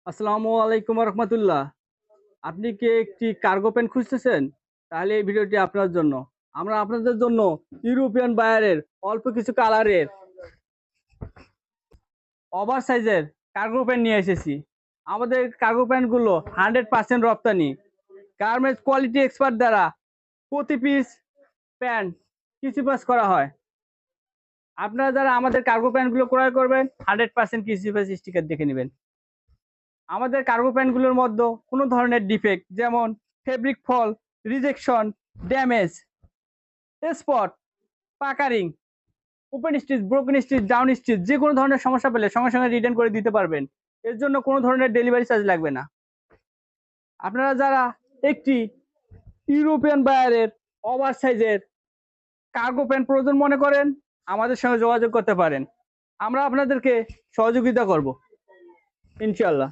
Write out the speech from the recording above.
আসসালামু আলাইকুম রহমতুল্লাহ। আপনি কি একটি কার্গো প্যান্ট খুঁজতেছেন? তাহলে এই ভিডিওটি আপনার জন্য। আমরা আপনাদের জন্য ইউরোপিয়ান বায়ারের অল্প কিছু কালারের ওভার সাইজের কার্গো প্যান্ট নিয়ে এসেছি। আমাদের কার্গো প্যান্টগুলো 100% রপ্তানি, গার্মেন্টস কোয়ালিটি এক্সপার্ট দ্বারা প্রতি পিস প্যান্ট কিসি পাস করা হয়। আপনারা যারা আমাদের কার্গো প্যান্টগুলো ক্রয় করবেন 100% কিসি পাস স্টিকার দেখে নেবেন। আমাদের কার্গো প্যান্টগুলোর মধ্যে কোনো ধরনের ডিফেক্ট যেমন fabric fall, rejection, damage, spot, puckering, open stitch, broken stitch, down stitch যে কোনো ধরনের সমস্যা পেলে সঙ্গে সঙ্গে রিটার্ন করে দিতে পারবেন। এর জন্য কোনো ধরনের ডেলিভারি চার্জ লাগবে না। আপনারা যারা একটি ইউরোপিয়ান বায়ারের ওভার সাইজের কার্গো প্যান্ট প্রয়োজন মনে করেন, আমাদের সঙ্গে যোগাযোগ করতে পারেন। আমরা আপনাদেরকে সহযোগিতা করব ইনশাল্লাহ।